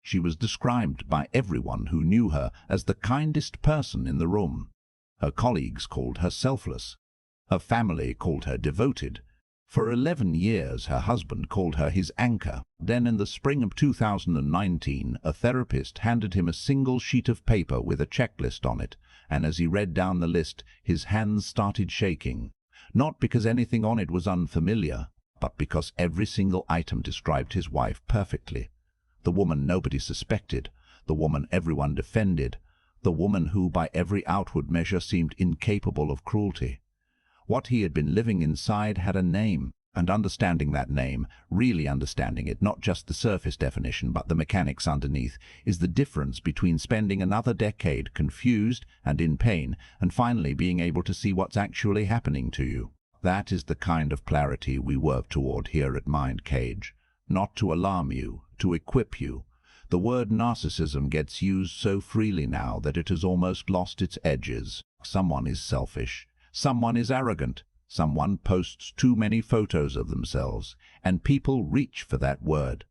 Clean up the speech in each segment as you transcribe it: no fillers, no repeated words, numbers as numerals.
She was described by everyone who knew her as the kindest person in the room. Her colleagues called her selfless. Her family called her devoted. For 11 years, her husband called her his anchor. Then in the spring of 2019, a therapist handed him a single sheet of paper with a checklist on it, and as he read down the list, his hands started shaking. Not because anything on it was unfamiliar, but because every single item described his wife perfectly. The woman nobody suspected, the woman everyone defended, the woman who by every outward measure seemed incapable of cruelty. What he had been living inside had a name, and understanding that name, really understanding it, not just the surface definition but the mechanics underneath, is the difference between spending another decade confused and in pain and finally being able to see what's actually happening to you. That is the kind of clarity we work toward here at Mind Cage. Not to alarm you, to equip you. The word narcissism gets used so freely now that it has almost lost its edges. Someone is selfish. Someone is arrogant. Someone posts too many photos of themselves, and people reach for that word.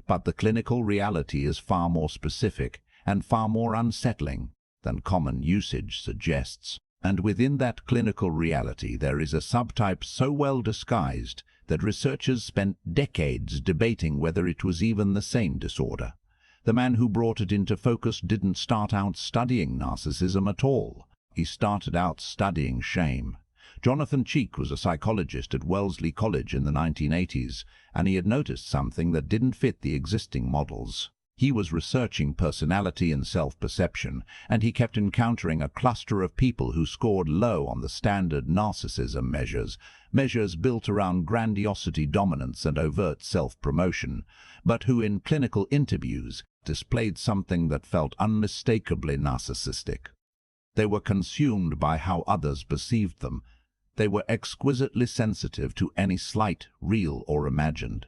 But the clinical reality is far more specific and far more unsettling than common usage suggests. And within that clinical reality there is a subtype so well disguised that researchers spent decades debating whether it was even the same disorder. The man who brought it into focus didn't start out studying narcissism at all. He started out studying shame. Jonathan Cheek was a psychologist at Wellesley College in the 1980s, and he had noticed something that didn't fit the existing models. He was researching personality and self-perception, and he kept encountering a cluster of people who scored low on the standard narcissism measures built around grandiosity, dominance, and overt self-promotion, but who in clinical interviews displayed something that felt unmistakably narcissistic. They were consumed by how others perceived them. They were exquisitely sensitive to any slight, real or imagined.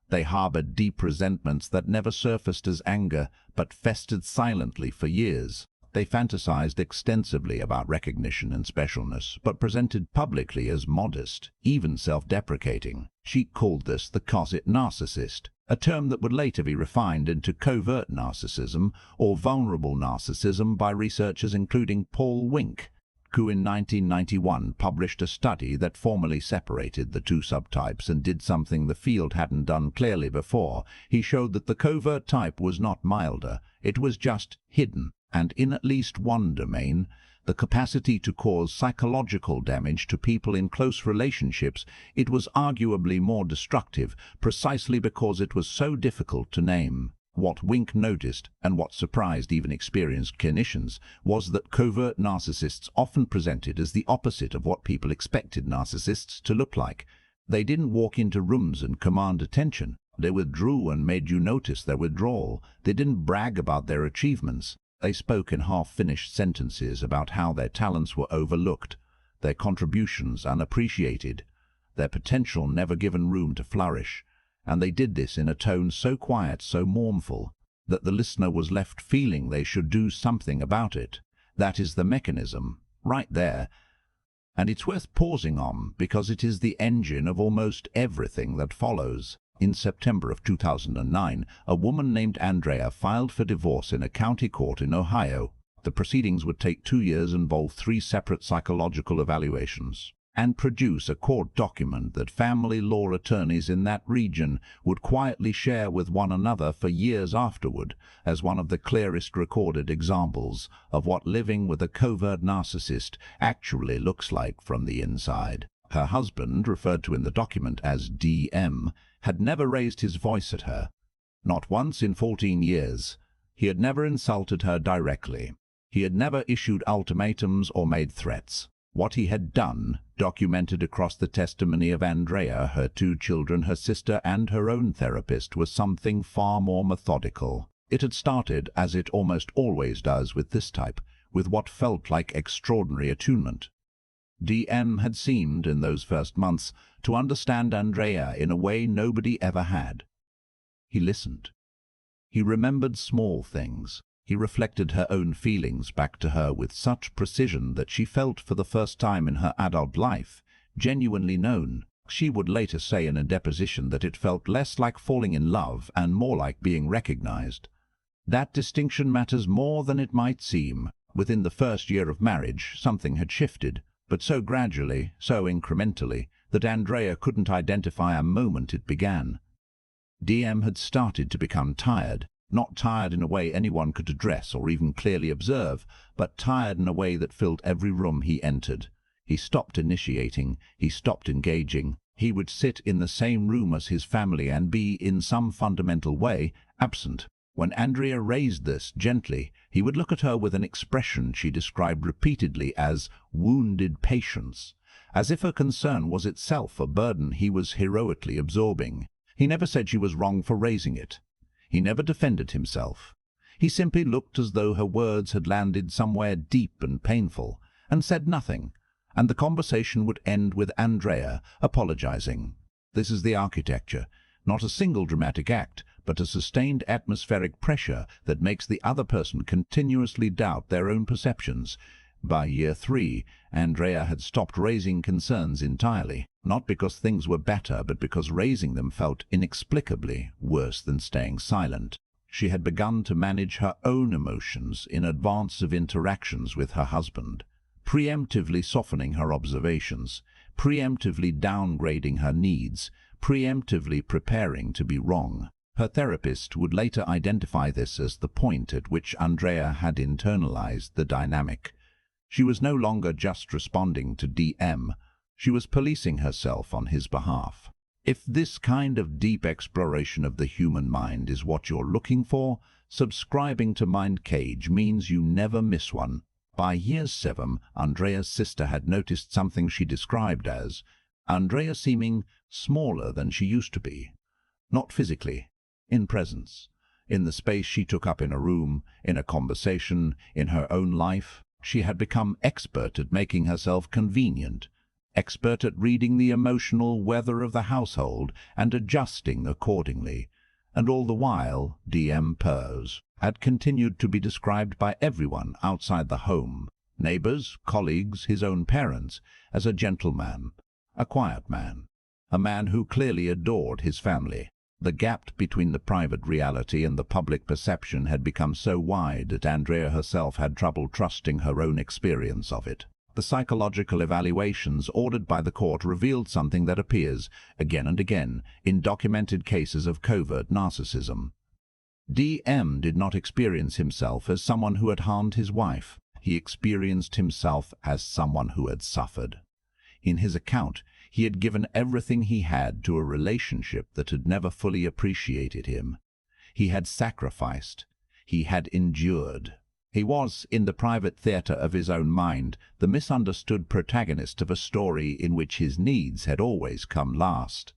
They harbored deep resentments that never surfaced as anger, but festered silently for years. They fantasized extensively about recognition and specialness, but presented publicly as modest, even self-deprecating. She called this the closet narcissist, a term that would later be refined into covert narcissism or vulnerable narcissism by researchers including Paul Wink, who in 1991 published a study that formally separated the two subtypes and did something the field hadn't done clearly before. He showed that the covert type was not milder, it was just hidden, and in at least one domain, the capacity to cause psychological damage to people in close relationships, it was arguably more destructive, precisely because it was so difficult to name. What Wink noticed, and what surprised even experienced clinicians, was that covert narcissists often presented as the opposite of what people expected narcissists to look like. They didn't walk into rooms and command attention. They withdrew and made you notice their withdrawal. They didn't brag about their achievements. They spoke in half-finished sentences about how their talents were overlooked, their contributions unappreciated, their potential never given room to flourish. And they did this in a tone so quiet, so mournful, that the listener was left feeling they should do something about it. That is the mechanism, right there. And it's worth pausing on, because it is the engine of almost everything that follows. In September of 2009, a woman named Andrea filed for divorce in a county court in Ohio. The proceedings would take 2 years, involve 3 separate psychological evaluations, and produce a court document that family law attorneys in that region would quietly share with one another for years afterward as one of the clearest recorded examples of what living with a covert narcissist actually looks like from the inside. Her husband, referred to in the document as DM, had never raised his voice at her. Not once in 14 years. He had never insulted her directly. He had never issued ultimatums or made threats. What he had done, documented across the testimony of Andrea, her 2 children, her sister, and her own therapist, was something far more methodical. It had started, as it almost always does with this type, with what felt like extraordinary attunement. DM had seemed, in those first months, to understand Andrea in a way nobody ever had. He listened. He remembered small things. He reflected her own feelings back to her with such precision that she felt, for the first time in her adult life, genuinely known. She would later say in a deposition that it felt less like falling in love and more like being recognized. That distinction matters more than it might seem. Within the first year of marriage, something had shifted, but so gradually, so incrementally, that Andrea couldn't identify a moment it began. DM had started to become tired, not tired in a way anyone could address or even clearly observe, but tired in a way that filled every room he entered. He stopped initiating, he stopped engaging. He would sit in the same room as his family and be, in some fundamental way, absent. When Andrea raised this gently, he would look at her with an expression she described repeatedly as wounded patience, as if her concern was itself a burden he was heroically absorbing. He never said she was wrong for raising it. He never defended himself. He simply looked as though her words had landed somewhere deep and painful, and said nothing, and the conversation would end with Andrea apologizing. This is the architecture, not a single dramatic act, but a sustained atmospheric pressure that makes the other person continuously doubt their own perceptions. By year 3, Andrea had stopped raising concerns entirely, not because things were better, but because raising them felt inexplicably worse than staying silent. She had begun to manage her own emotions in advance of interactions with her husband, preemptively softening her observations, preemptively downgrading her needs, preemptively preparing to be wrong. Her therapist would later identify this as the point at which Andrea had internalized the dynamic. She was no longer just responding to DM, she was policing herself on his behalf. If this kind of deep exploration of the human mind is what you're looking for, subscribing to Mind Cage means you never miss one. By year 7, Andrea's sister had noticed something she described as Andrea seeming smaller than she used to be. Not physically, in presence, in the space she took up in a room, in a conversation, in her own life. She had become expert at making herself convenient, expert at reading the emotional weather of the household and adjusting accordingly. And all the while, DM Pers had continued to be described by everyone outside the home, neighbors, colleagues, his own parents, as a gentleman, a quiet man, a man who clearly adored his family. The gap between the private reality and the public perception had become so wide that Andrea herself had trouble trusting her own experience of it. The psychological evaluations ordered by the court revealed something that appears, again and again, in documented cases of covert narcissism. DM did not experience himself as someone who had harmed his wife. He experienced himself as someone who had suffered. In his account, he had given everything he had to a relationship that had never fully appreciated him. He had sacrificed. He had endured. He was, in the private theatre of his own mind, the misunderstood protagonist of a story in which his needs had always come last.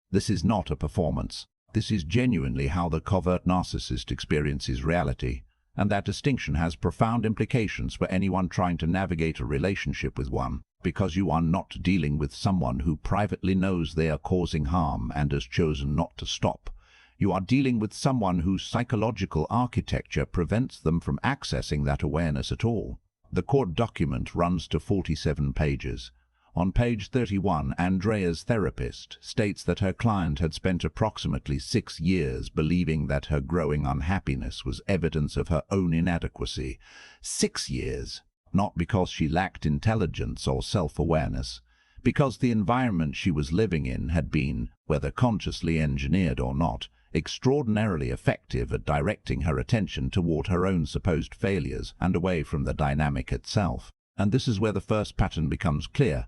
This is not a performance. This is genuinely how the covert narcissist experiences reality, and that distinction has profound implications for anyone trying to navigate a relationship with one, because you are not dealing with someone who privately knows they are causing harm and has chosen not to stop. You are dealing with someone whose psychological architecture prevents them from accessing that awareness at all. The court document runs to 47 pages. On page 31, Andrea's therapist states that her client had spent approximately 6 years believing that her growing unhappiness was evidence of her own inadequacy. 6 years! Not because she lacked intelligence or self-awareness, because the environment she was living in had been, whether consciously engineered or not, extraordinarily effective at directing her attention toward her own supposed failures and away from the dynamic itself. And this is where the first pattern becomes clear.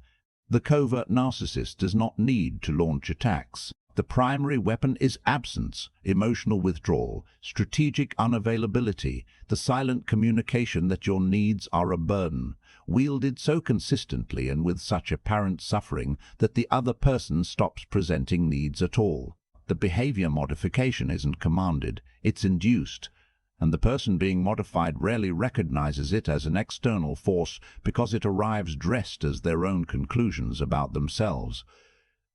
The covert narcissist does not need to launch attacks. The primary weapon is absence, emotional withdrawal, strategic unavailability, the silent communication that your needs are a burden, wielded so consistently and with such apparent suffering that the other person stops presenting needs at all. The behavior modification isn't commanded, it's induced, and the person being modified rarely recognizes it as an external force because it arrives dressed as their own conclusions about themselves.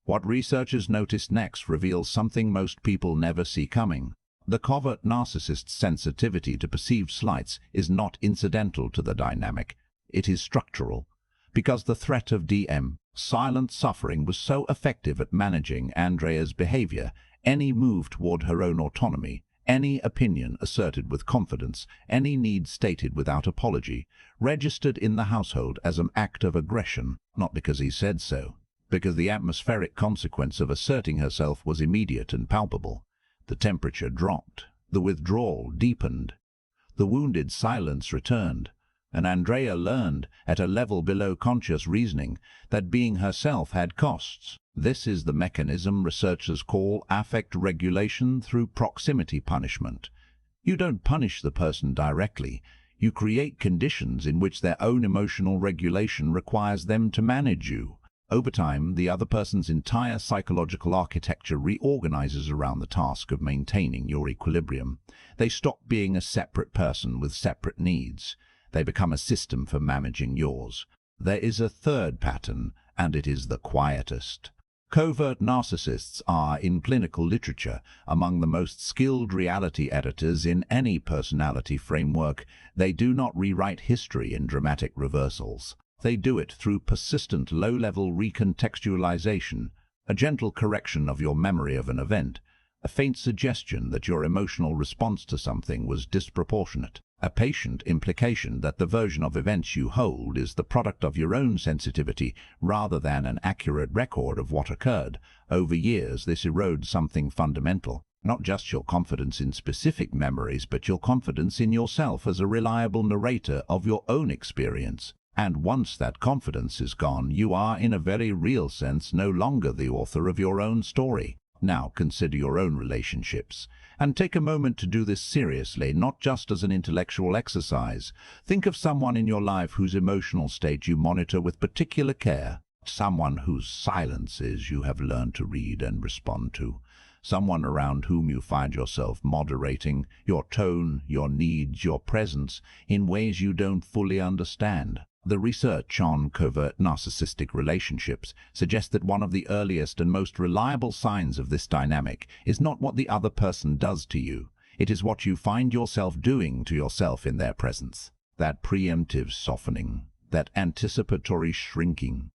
What researchers noticed next reveals something most people never see coming. The covert narcissist's sensitivity to perceived slights is not incidental to the dynamic, it is structural. Because the threat of DM, silent suffering, was so effective at managing Andrea's behavior, any move toward her own autonomy, Any opinion asserted with confidence, any need stated without apology, registered in the household as an act of aggression, not because he said so, because the atmospheric consequence of asserting herself was immediate and palpable. The temperature dropped, the withdrawal deepened, the wounded silence returned, and Andrea learned, at a level below conscious reasoning, that being herself had costs. This is the mechanism researchers call affect regulation through proximity punishment. You don't punish the person directly. You create conditions in which their own emotional regulation requires them to manage you. Over time, the other person's entire psychological architecture reorganizes around the task of maintaining your equilibrium. They stop being a separate person with separate needs. They become a system for managing yours. There is a third pattern, and it is the quietest. Covert narcissists are, in clinical literature, among the most skilled reality editors in any personality framework. They do not rewrite history in dramatic reversals. They do it through persistent low-level recontextualization, a gentle correction of your memory of an event, a faint suggestion that your emotional response to something was disproportionate, a patient implication that the version of events you hold is the product of your own sensitivity rather than an accurate record of what occurred. Over years, this erodes something fundamental, not just your confidence in specific memories, but your confidence in yourself as a reliable narrator of your own experience. And once that confidence is gone, you are, in a very real sense, no longer the author of your own story. Now consider your own relationships, and take a moment to do this seriously, not just as an intellectual exercise. Think of someone in your life whose emotional state you monitor with particular care, someone whose silences you have learned to read and respond to, someone around whom you find yourself moderating your tone, your needs, your presence in ways you don't fully understand. The research on covert narcissistic relationships suggests that one of the earliest and most reliable signs of this dynamic is not what the other person does to you. It is what you find yourself doing to yourself in their presence. That preemptive softening, that anticipatory shrinking,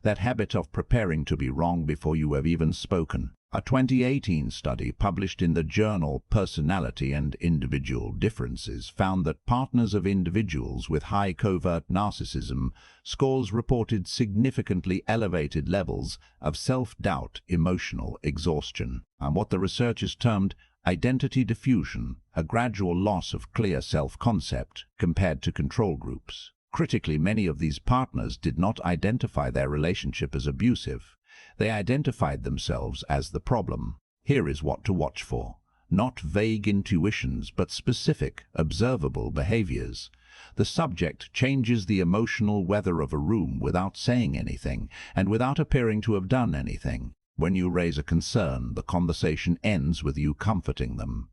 that habit of preparing to be wrong before you have even spoken. A 2018 study published in the journal Personality and Individual Differences found that partners of individuals with high covert narcissism scores reported significantly elevated levels of self-doubt, emotional exhaustion, and what the researchers termed identity diffusion, a gradual loss of clear self-concept compared to control groups. Critically, many of these partners did not identify their relationship as abusive. They identified themselves as the problem. Here is what to watch for. Not vague intuitions, but specific, observable behaviors. The subject changes the emotional weather of a room without saying anything, and without appearing to have done anything. When you raise a concern, the conversation ends with you comforting them.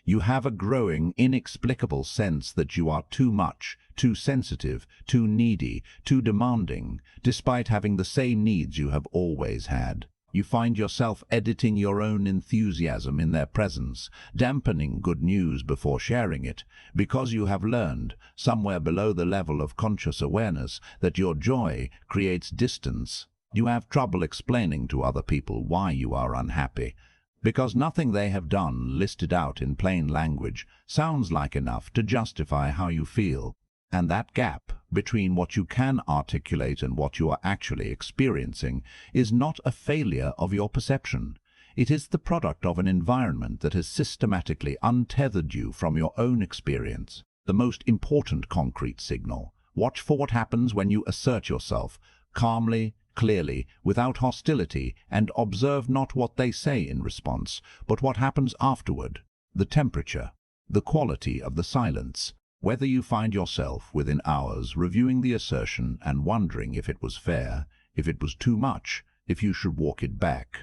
You have a growing, inexplicable sense that you are too much, too sensitive, too needy, too demanding, despite having the same needs you have always had. You find yourself editing your own enthusiasm in their presence, dampening good news before sharing it, because you have learned, somewhere below the level of conscious awareness, that your joy creates distance. You have trouble explaining to other people why you are unhappy, because nothing they have done, listed out in plain language, sounds like enough to justify how you feel. And that gap between what you can articulate and what you are actually experiencing is not a failure of your perception. It is the product of an environment that has systematically untethered you from your own experience. The most important concrete signal. Watch for what happens when you assert yourself, calmly, clearly, without hostility, and observe not what they say in response, but what happens afterward. The temperature, the quality of the silence. Whether you find yourself, within hours, reviewing the assertion and wondering if it was fair, if it was too much, if you should walk it back.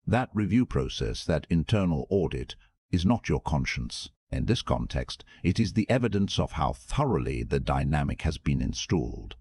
That review process, that internal audit, is not your conscience. In this context, it is the evidence of how thoroughly the dynamic has been installed.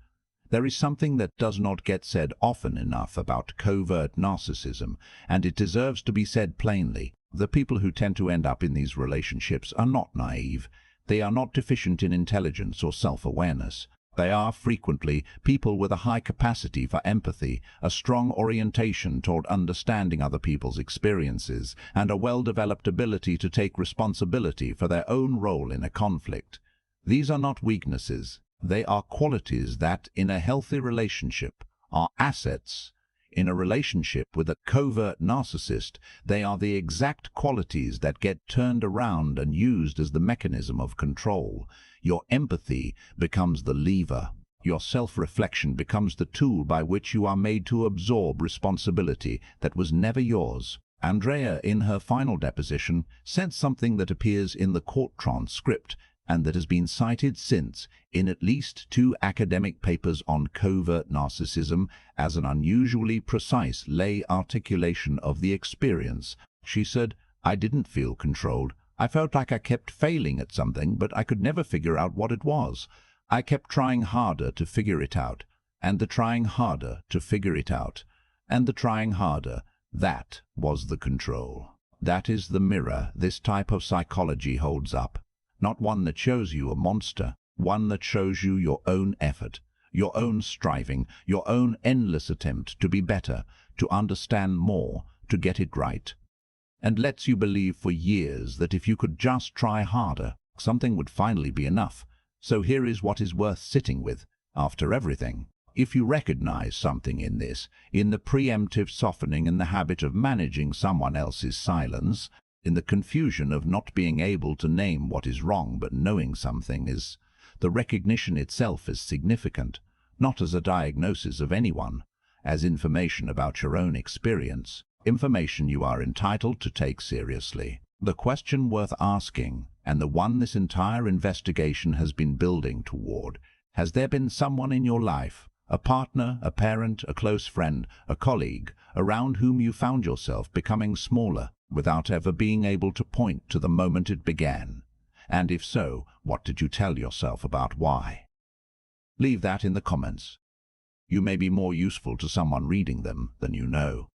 There is something that does not get said often enough about covert narcissism, and it deserves to be said plainly. The people who tend to end up in these relationships are not naive. They are not deficient in intelligence or self-awareness. They are frequently people with a high capacity for empathy, a strong orientation toward understanding other people's experiences, and a well-developed ability to take responsibility for their own role in a conflict. These are not weaknesses. They are qualities that, in a healthy relationship, are assets. In a relationship with a covert narcissist, they are the exact qualities that get turned around and used as the mechanism of control. Your empathy becomes the lever. Your self-reflection becomes the tool by which you are made to absorb responsibility that was never yours. Andrea, in her final deposition, said something that appears in the court transcript and that has been cited since in at least 2 academic papers on covert narcissism as an unusually precise lay articulation of the experience. She said, "I didn't feel controlled. I felt like I kept failing at something, but I could never figure out what it was. I kept trying harder to figure it out, and the trying harder to figure it out, and the trying harder. That was the control." That is the mirror this type of psychology holds up. Not one that shows you a monster, one that shows you your own effort, your own striving, your own endless attempt to be better, to understand more, to get it right. And lets you believe for years that if you could just try harder, something would finally be enough. So here is what is worth sitting with, after everything. If you recognize something in this, in the preemptive softening and the habit of managing someone else's silence, in the confusion of not being able to name what is wrong but knowing something is, the recognition itself is significant, not as a diagnosis of anyone, as information about your own experience, information you are entitled to take seriously. The question worth asking, and the one this entire investigation has been building toward, has there been someone in your life, a partner, a parent, a close friend, a colleague, around whom you found yourself becoming smaller, without ever being able to point to the moment it began? And if so, what did you tell yourself about why? Leave that in the comments. You may be more useful to someone reading them than you know.